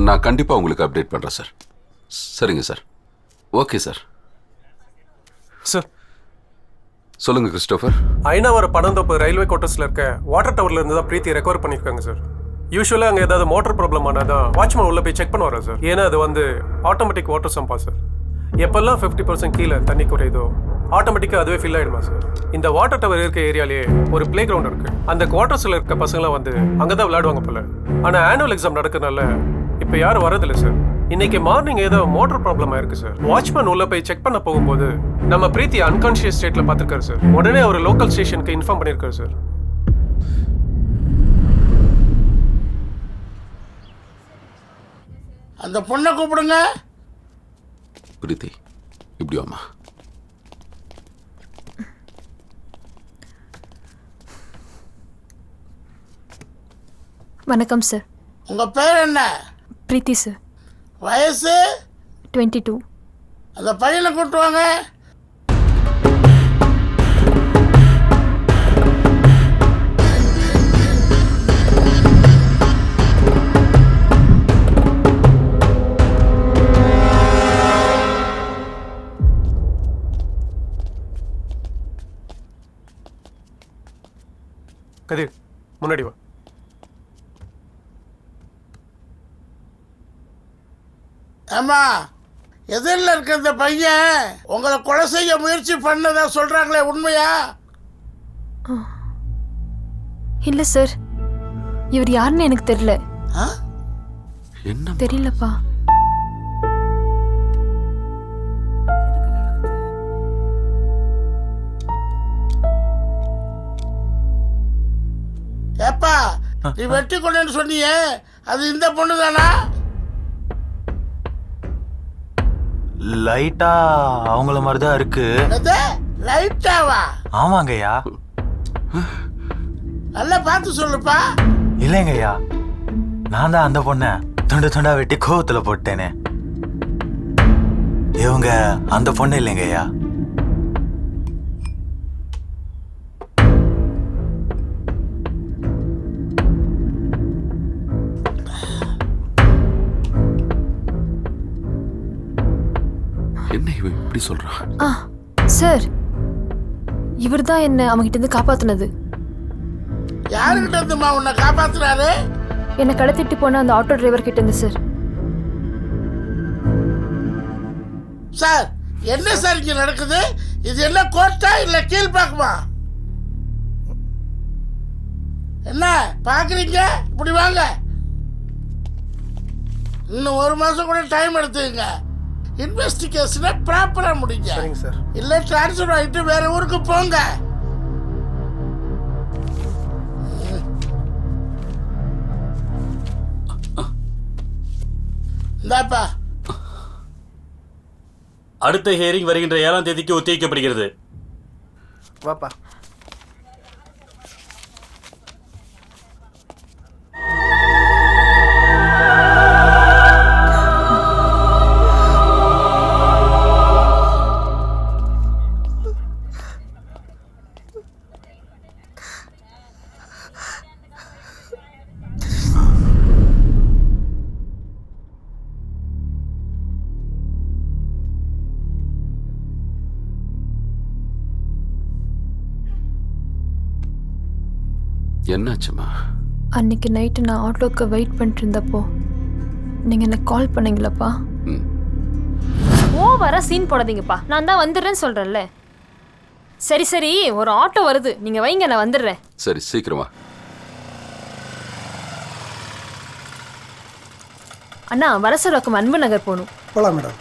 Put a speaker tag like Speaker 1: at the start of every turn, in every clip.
Speaker 1: நான் கண்டிப்பாக உங்களுக்கு அப்டேட் பண்ணுறேன் சார். சரிங்க சார். Okay sir.
Speaker 2: சார்
Speaker 1: சொல்லுங்கள் கிறிஸ்டோஃபர்.
Speaker 2: ஐநாவர பனந்தோப்பு ரயில்வே குவார்ட்டர்ஸில் இருக்க வாட்டர் டவர்ல இருந்து தான் பிரீத்தி ரெக்கவர் பண்ணியிருக்காங்க சார். யூஸ்வலாக அங்கே ஏதாவது மோட்டர் ப்ராப்ளம் ஆனால் தான் வாட்ச்மேன் உள்ளே போய் செக் பண்ணுவாரா சார். ஏன்னா அது வந்து ஆட்டோமேட்டிக் வாட்டர் சம்பா சார். எப்பெல்லாம் 50% கீழே தண்ணி குறையுதோ ஆட்டோமேட்டிக்காக அதுவே ஃபில் ஆகிடுமா சார். இந்த வாட்டர் டவர் இருக்க ஏரியாலேயே ஒரு பிளே கிரவுண்ட் இருக்குது. அந்த குவார்ட்டர்ஸில் இருக்க பசங்களாம் வந்து அங்கே தான் விளையாடுவாங்க போல. ஆனால் ஆனுவல் எக்ஸாம் நடக்கிறதுனால இப்போ யாரும் வரதில்லை சார். இன்னைக்கு மார்னிங் ஏதோ மோட்டர் ப்ராப்ளமாக இருக்கு சார். வாட்ச்மேன் உள்ள போய் செக் பண்ண போகும்போது நம்ம பிரீத்தி அன்கான்ஷியஸ் ஸ்டேட்டில் பார்த்துருக்காரு சார். உடனே அவர் லோக்கல் ஸ்டேஷனுக்கு இன்ஃபார்ம் பண்ணியிருக்காரு சார்.
Speaker 3: அந்த பொண்ணை கூப்பிடுங்க.
Speaker 1: பிரீத்தி இப்படி வாமா.
Speaker 4: வணக்கம் சார்.
Speaker 3: உங்க பேர் என்ன?
Speaker 4: பிரீத்தி சார்.
Speaker 3: வயசு?
Speaker 4: 22.
Speaker 3: அந்த பையனை கூப்பிட்டு வாங்க.
Speaker 2: கதிர் முன்னாடி வா.
Speaker 3: ஆமா, எதிரில் இருக்க இந்த பையன் உங்களை கொலை செய்ய முயற்சி பண்ணதா சொல்றாங்களே, உண்மையா?
Speaker 4: இல்லை சார், இவர் யாருன்னு எனக்கு தெரியல.
Speaker 1: என்ன
Speaker 4: தெரியலப்பா.
Speaker 3: ஏப்பா, நீ வெட்டி கொண்டேன்னு சொன்னியே, அது இந்த பொண்ணு தானா?
Speaker 5: லைட்டா அவங்கள மாதிரி தான் இருக்கு.
Speaker 3: லைட்டாவா?
Speaker 5: ஆமாங்கய்யா.
Speaker 3: நல்லா பார்த்து சொல்லுப்பா.
Speaker 5: இல்லைங்கய்யா, நான் தான் அந்த பொண்ணை துண்டு துண்டா வெட்டி கோவத்துல போட்டேனே. இவங்க அந்த பொண்ணு இல்லைங்கய்யா.
Speaker 1: என்ன இவன் இப்படி சொல்றான்?
Speaker 4: சார், இவர் தான் என்ன அவங்கிட்ட இருந்து காப்பாத்துனது.
Speaker 3: யாருக்கிட்ட இருந்துமா உன்னை காப்பாத்துறாரு?
Speaker 4: என்னை கடத்திட்டு போன அந்த ஆட்டோ டிரைவர் கிட்ட இருந்து சார்.
Speaker 3: சார், என்ன சார் இங்க நடக்குது? இது என்ன கோர்ட்டா இல்ல கீழ்பாக்குமா? என்ன பாக்குறீங்க? இப்படி வாங்க. இன்னும் 1 மாசம் கூட டைம் எடுத்துங்க. இன்வெஸ்டிகேஷனை ப்ராப்பரா முடிங்க.
Speaker 2: சரிங்க சார்.
Speaker 3: இல்ல டிரான்ஸ்ஃபர் ஆகிட்டு வேற ஊருக்கு போங்க. இந்தாப்பா.
Speaker 6: அடுத்த ஹியரிங் வருகின்ற 7ஆம் தேதிக்கு ஒத்திவைக்கப்படுகிறது.
Speaker 2: வாப்பா.
Speaker 1: என்னாச்சுமா?
Speaker 4: அன்னைக்கு நைட்டு நான் ஆட்டோக்கு வெயிட் பண்ணிட்டு இருந்தப்போ நீங்கள் எனக்கு கால் பண்ணீங்களப்பா.
Speaker 7: ஓவரா சீன் போடாதீங்கப்பா. நான் தான் வந்துடுறேன்னு சொல்கிறேன்ல. சரி சரி, ஒரு ஆட்டோ வருது, நீங்கள் வைங்க, நான் வந்துடுறேன்.
Speaker 1: சரி, சீக்கிரமா.
Speaker 7: அண்ணா, வரசரக்கம் அன்பு நகர் போகணும்.
Speaker 2: போலாம் மேடம்.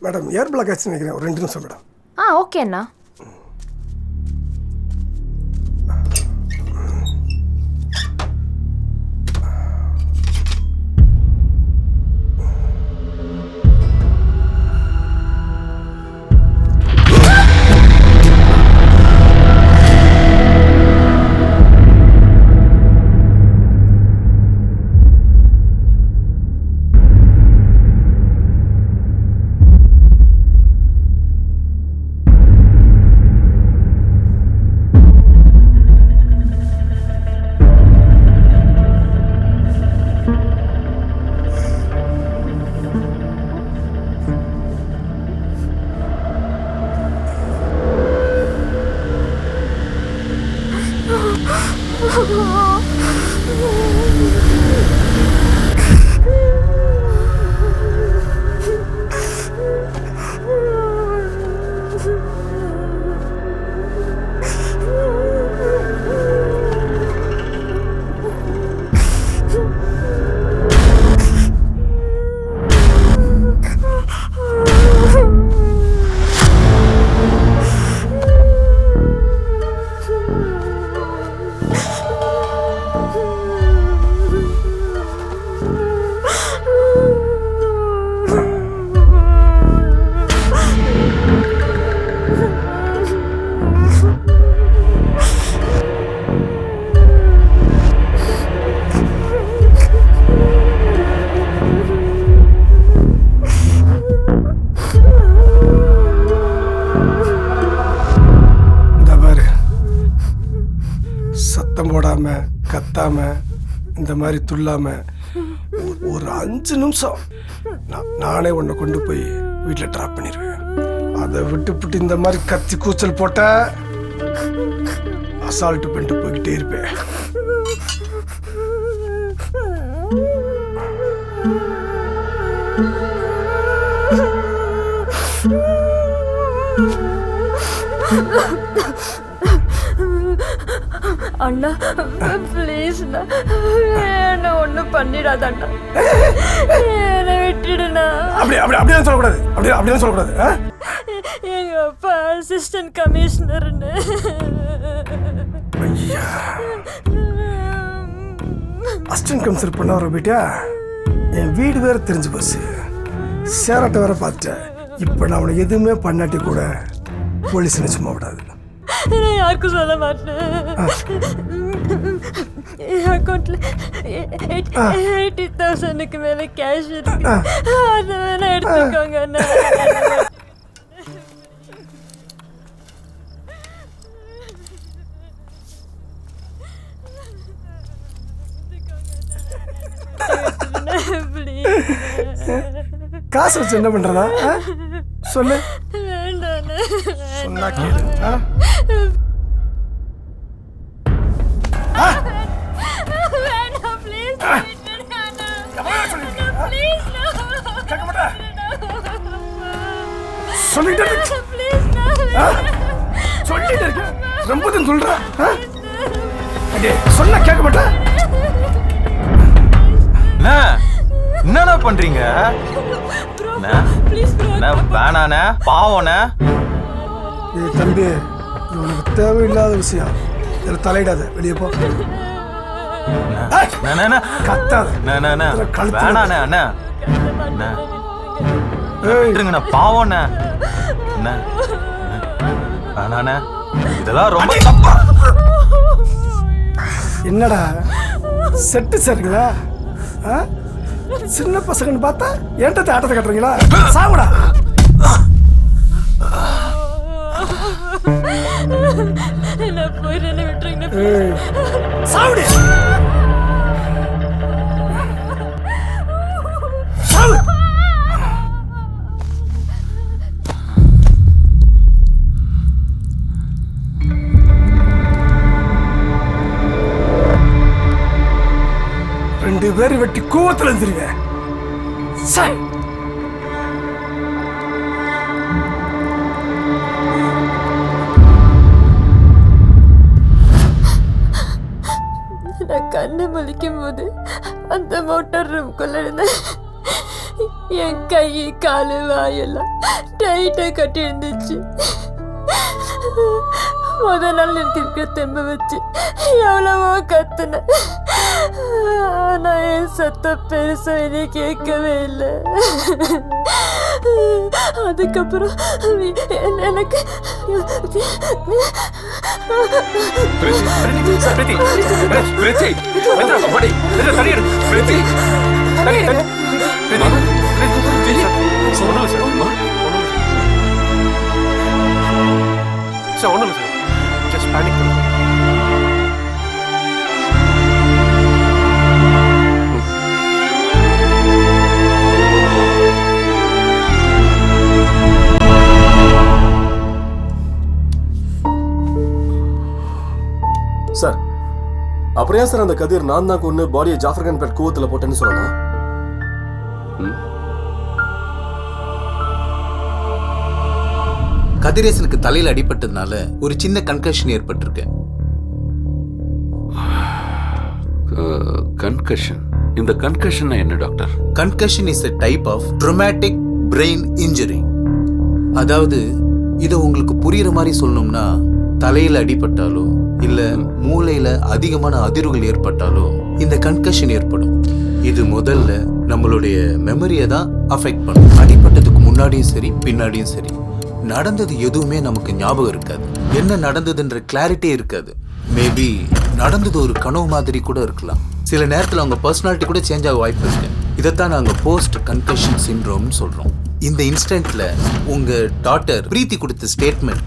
Speaker 2: மேடம், ஏர் பிளாக் ஆச்சு நினைக்கிறேன். ஒரு 2 நிமிஷம் மேடம்.
Speaker 7: ஓகே அண்ணா.
Speaker 8: இந்த மாதிரி துள்ளாம ஒரு 5 நிமிஷம் நானே உன்னை கொண்டு போய் வீட்டில் ட்ராப் பண்ணிடுவேன். அதை விட்டு இந்த மாதிரி கத்தி கூச்சல் போட்ட அசால்ட்டு பண்ணிட்டு போய்கிட்டே இருப்பேன்.
Speaker 4: அண்ணா ப்ளீஸ்ண்ணா, என்ன ஒன்றும் பண்ணிடாத அண்ணா, என்னை விட்டுடுண்ணா.
Speaker 8: அப்படியே சொல்லக்கூடாது, அப்படியே சொல்லக்கூடாது.
Speaker 4: எங்க அப்பா அசிஸ்டன்ட் கமிஷனர்னு.
Speaker 8: ஐயா, அசிஸ்டன்ட் கமிஷனர் பண்ண வர போயிட்டா என் வீடு வேற தெரிஞ்சு போச்சு, சேராட்ட வேற பார்த்துட்டேன். இப்போ நான் அவனை எதுவுமே பண்ணாட்டி கூட போலீஸ் சும்மா விடாது.
Speaker 4: நான் யாருக்கும் சொல்ல மாட்டேன். என் அக்கௌண்ட்ல 80,000க்கு மேல கேஷ் இருக்கு, அதை வேணா எடுத்துக்கோங்க அண்ணா.
Speaker 8: காசு வச்சு என்ன பண்றதா சொல்லு.
Speaker 4: வேண்டாம்
Speaker 8: சொன்னா கேளு.
Speaker 4: வேண்டாம் ப்ளீஸ்.
Speaker 8: சொல்லிட்டு இருக்க ரொம்ப சொல்ற. சொன்னா கேட்க மாட்டேன்.
Speaker 5: என்னண்ணா பண்றீங்க? வேணாண்ணே, பாவண்ணே.
Speaker 8: தம்பி, இது உனக்கு தேவையில்லாத விஷயம், இதில் தலையிடாத, வெளியே போ. கத்தாத,
Speaker 5: வேணாண்ணே அண்ணா, இருங்கண்ணா, பாவண்ணே. வேணாண்ணே, இதெல்லாம் ரொம்ப தப்பா.
Speaker 8: என்னடா செட்டு சரிங்களா? சின்ன பசங்கன்னு பார்த்தா ஏன்ட்ட ஆட்டத்தை கட்டுறீங்களா? சாவுடா. சாவுடி. சாவு. ரெண்டு பேரும் வெட்டி கூவத்தில் இருந்துருவேன்.
Speaker 4: நான் கண்ணை முழிக்கும் போது அந்த மோட்டார் ரூம்குள்ள இருந்த என் கை காலு வாயெல்லாம் டைட்டா கட்டி இருந்துச்சு. முதல் நாள் எனக்கு இருக்கிற தெம்ப வச்சு எவ்வளவோ கத்துனேன், ஆனா என் சத்தம் பெருசா என்னை கேட்கவே இல்லை. அதுக்கப்புறம் எனக்கு
Speaker 2: ஒன்றும் இல்லை சார், ஜஸ்ட் பேனிக் பண்ணுங்க.
Speaker 9: சார், அப்புறம் ஏன் சார் அந்த கதிர் நான் தான் கொண்டு பாடியை ஜாஃபர்கான் பேட் கூவத்துல போட்டேன்னு சொல்லணும்?
Speaker 10: கதிரேசனுக்கு தலையில் அடிபட்டதுனால ஒரு சின்ன கன்கஷன் ஏற்பட்டிருக்கு.
Speaker 1: கன்கஷன்? இந்த கன்கஷன் என்ன doctor?
Speaker 10: Concussion is a type of traumatic brain injury. அதாவது இதை உங்களுக்கு புரியுற மாதிரி சொல்லணும்னா, தலையில் அடிபட்டாலோ இல்ல மூளையில அதிகமான அதிர்வுகள் ஏற்பட்டாலோ இந்த கன்கஷன் ஏற்படும். இது முதல்ல நம்மளுடைய மெமரியை தான் அஃபெக்ட் பண்ணும். அடிபட்டதுக்கு முன்னாடியும் சரி பின்னாடியும் சரி நடந்தது எதுவுமே நமக்கு ஞாபகம் இருக்காது. என்ன நடந்ததுன்ற கிளாரிட்டியே இருக்காது. மேபி நடந்தது ஒரு கனவு மாதிரி கூட இருக்கலாம். சில நேரத்தில் அவங்க பர்சனாலிட்டி கூட சேஞ்ச் ஆக வாய்ப்பு இருக்கு. இதைத்தான் நாங்கள் போஸ்ட் கன்கஷன் சிண்ட்ரோம்னு சொல்றோம். இந்த இன்ஸ்டன்ட்ல உங்க டாட்டர் பிரீத்தி கொடுத்த ஸ்டேட்மெண்ட்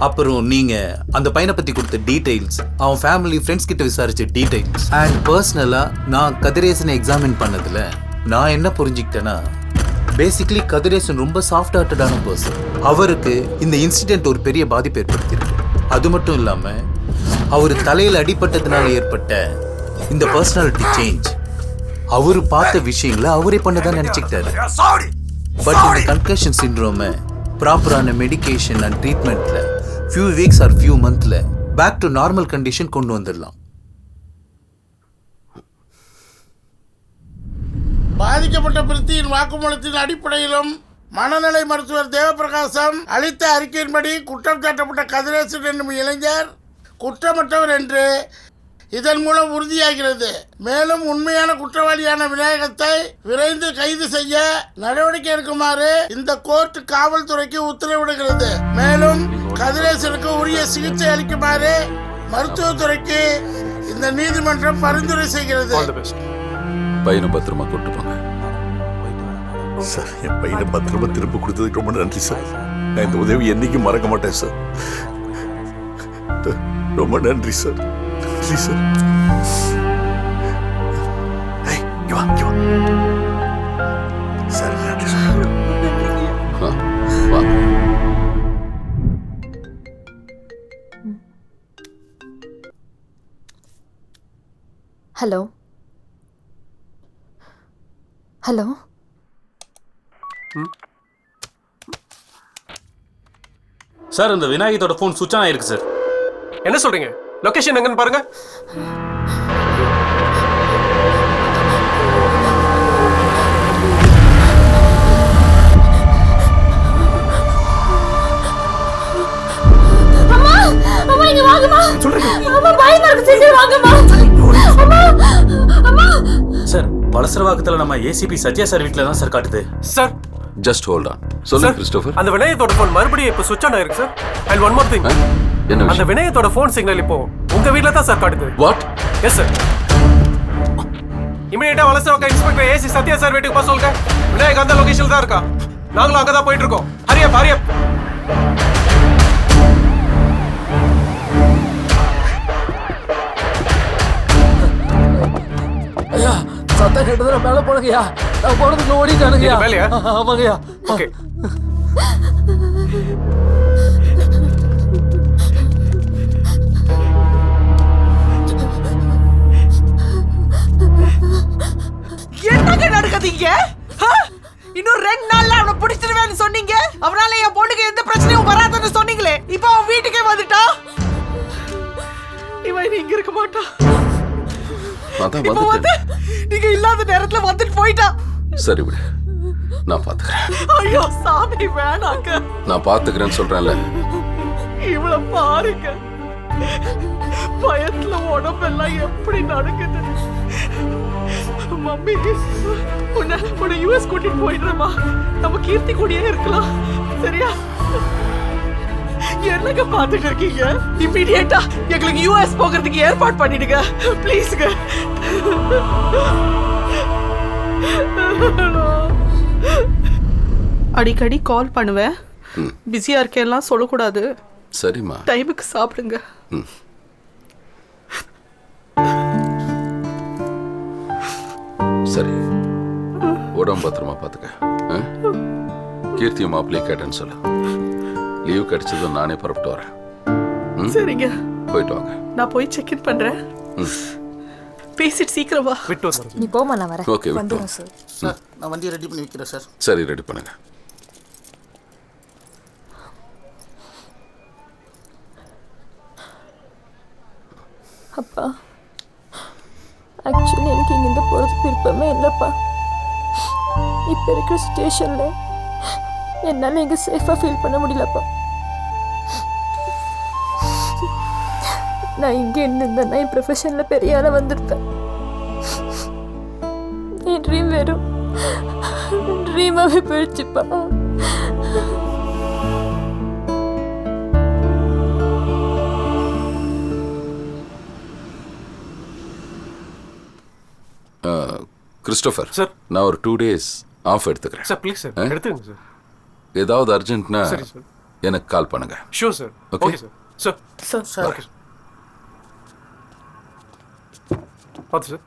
Speaker 10: அப்புறம் நீங்க அந்த பையனை பத்தி கொடுத்த டீடைல்ஸ், அவன் ஃபேமிலி ஃப்ரெண்ட்ஸ் கிட்ட விசாரிச்ச டீடைல்ஸ் அண்ட் பர்சனலா நான் கதிரேசனை எக்ஸாமின் பண்ணதுல நான் என்ன புரிஞ்சுக்கிட்டேன்னா, பேசிக்கலி கதிரேசன் ரொம்ப சாஃப்ட் ஹார்ட்டடான பர்சன். அவருக்கு இந்த இன்சிடென்ட் ஒரு பெரிய பாதிப்பு ஏற்படுத்தியிருக்கு. அது மட்டும் இல்லாம அவர் தலையில் அடிபட்டதுனால ஏற்பட்ட இந்த பர்சனாலிட்டி சேஞ்ச், அவரு பார்த்த விஷயங்களை அவரே பண்ணதான் நினைச்சுக்கிட்டாரு. பட் இந்த கன்கஷன் சிண்ட்ரோமை ப்ராப்பரான மெடிகேஷன் அண்ட் ட்ரீட்மெண்ட்ல ஃபியூ வீக்ஸ் ஆர் ஃபியூ மந்த்ல பேக் டு நார்மல் கண்டிஷன் கொண்டு வந்துடலாம்.
Speaker 3: பாதிக்கப்பட்ட பிரித்தியின் வாக்குமூலத்தின் அடிப்படையிலும் மனநல மருத்துவர் தேவபிரகாசம் அளித்த அறிக்கையின்படி குற்றம் சாட்டப்பட்ட கதிரேசன் என்னும் இளைஞர் குற்றமற்றவர் என்று இதன் மூலம் உறுதியாகிறது. மேலும் உண்மையான குற்றவாளியான விநாயகத்தை விரைந்து கைது செய்ய நடவடிக்கை எடுக்குமாறு இந்த கோர்ட் காவல்துறைக்கு உத்தரவிடுகிறது. மேலும் கதிரேசனுக்கு உரிய சிகிச்சை அளிக்குமாறு மருத்துவத்துறைக்கு இந்த நீதிமன்றம் பரிந்துரை செய்கிறது.
Speaker 1: பையனை பத்திரமா கூட்டு போங்க
Speaker 11: சார். என் பையனை பத்திரமா திரும்ப கொடுத்ததுக்கு ரொம்ப நன்றி சார். நான் இந்த உதவி என்னைக்கும் மறக்க மாட்டேன் சார். ரொம்ப நன்றி சார். நன்றி சார். சார் நன்றி சார்.
Speaker 7: ஹலோ ஹலோ
Speaker 6: சார், இந்த விநாயகத்தோட ஃபோன் சுவிட்ச் ஆன் ஆயிருக்கு சார்.
Speaker 2: என்ன சொல்றீங்க? லொகேஷன் எங்கன்னு பாருங்க.
Speaker 4: அம்மா அம்மா இங்க வாங்கம்மா. அம்மா பயமா இருக்கு, சீக்கிரம் வாங்கம்மா. அம்மா அம்மா.
Speaker 6: சார், வலசரவாக்கத்துல நம்ம ஏசிபி சத்யா சார் வீட்ல தான் சார் காட்டுது.
Speaker 2: Sir
Speaker 1: just hold on. சொல்லுங்க கிறிஸ்டோபர்.
Speaker 2: அந்த விநாயகத்தோட ஃபோன் மறுபடியும் இப்போ சுவிட்ச் ஆன் ஆயிருக்கு sir. And one more thing.
Speaker 1: என்ன
Speaker 2: அந்த விநாயகத்தோட ஃபோன் சிக்னல் இப்போ உங்க வீட்ல தான் சார் காட்டுது.
Speaker 1: வாட்?
Speaker 2: Yes sir. இமிடியேட்டா வலசரவாக்க இன்ஸ்பெக்டர் ஏசி சத்யா சார் வீட்டுக்கு போக சொல்லுங்க. விநாயக் அந்த லொகேஷன்ல தான் இருக்கா. நாங்களும் அங்க தான் போயிட்டு இருக்கோம். ஹரியப் ஹரியப்.
Speaker 5: ஐயா சத்தம் கேட்டதுல மேல போடுங்கய்யா. நான் போறதுக்கு ஓடிட்டானுங்கய்யா.
Speaker 2: மேலையா?
Speaker 5: ஆமாங்கய்யா.
Speaker 2: ஓகே.
Speaker 12: என்னங்க நடக்குதுங்க? இன்னும் 2 நாள்ல அவனை பிடிச்சிருவேன்னு சொன்னீங்க. அவனால என் பொண்ணுக்கு எந்த பிரச்சனையும் வராதுன்னு சொன்னீங்களே. இப்போ அவன் வீட்டுக்கே வந்துட்டா. இவன் இங்க இருக்க மாட்டான். இப்போ வந்து நீங்க இல்லாத நேரத்துல வந்துட்டு போயிட்டா.
Speaker 1: சரி விடு, நான் பாத்துக்கிறேன்.
Speaker 12: ஐயோ சாமி வேணாங்க.
Speaker 1: நான் பாத்துக்கிறேன்னு சொல்றேன்ல.
Speaker 12: இவள பாருங்க, பயத்துல உடம்பெல்லாம் எப்படி நடக்குது. மம்மி உன்னை யூஎஸ் கூட்டிட்டு போயிடுறேம்மா. நம்ம கீர்த்தி கூடயே இருக்கலாம், சரியா? என்னங்க பாத்துட்டு இருக்கீங்க? இமிடியேட்டா எங்களுக்கு யூஎஸ் போகிறதுக்கு ஏற்பாடு பண்ணிடுங்க ப்ளீஸ்ங்க. அடிக்கடி கால் பண்ணுவேன். பிஸியா இருக்கேன்லாம் சொல்லக்கூடாது.
Speaker 1: சரிம்மா.
Speaker 12: டைமுக்கு சாப்பிடுங்க.
Speaker 1: சரி, உடம்பு பத்திரமா பாத்துக்க. கீர்த்தியும் மாப்பிள்ளையும் கேட்டேன்னு சொல்லு. லீவ் கிடைச்சதும் நானே புறப்பட்டு வரேன்.
Speaker 12: சரிங்க,
Speaker 1: போயிட்டு வாங்க.
Speaker 12: நான் போய் செக் இன் பண்றேன். பேசிட்டு சீக்கிரம் வா.
Speaker 7: நீ போமா, நான் வரேன்.
Speaker 1: ஓகே,
Speaker 7: வந்துடுறேன் சார்.
Speaker 3: சார் நான் வண்டியை ரெடி பண்ணி வைக்கிறேன் சார்.
Speaker 1: சரி, ரெடி பண்ணுங்க.
Speaker 4: அப்பா, ஆக்சுவலி எனக்கு இங்கேருந்து போகிறதுக்கு விருப்பமே இல்லைப்பா. இப்போ இருக்கிற சுச்சுவேஷனில் என்னால் இங்கே சேஃபாக ஃபீல் பண்ண முடியலப்பா. நான் இங்கே இருந்திருந்தேன்னா என் ப்ரொஃபஷனில் பெரிய ஆளாக வந்திருப்பேன். என் ட்ரீம் வெறும் ட்ரீமாகவே போயிடுச்சுப்பா.
Speaker 1: கிறிஸ்டோபர்
Speaker 2: சார்,
Speaker 1: நான் ஒரு 2 days ஆஃப் எடுத்துக்கிறேன்
Speaker 2: சார். ப்ளீஸ் சார், எடுத்துங்க சார்.
Speaker 1: ஏதாவது அர்ஜென்ட்னா
Speaker 2: சரி சார்.
Speaker 1: எனக்கு கால் பண்ணுங்க.
Speaker 2: Sure sir.
Speaker 1: Okay.
Speaker 2: Okay sir. Sir
Speaker 4: sir
Speaker 2: okay sir. பார்த்து சார்.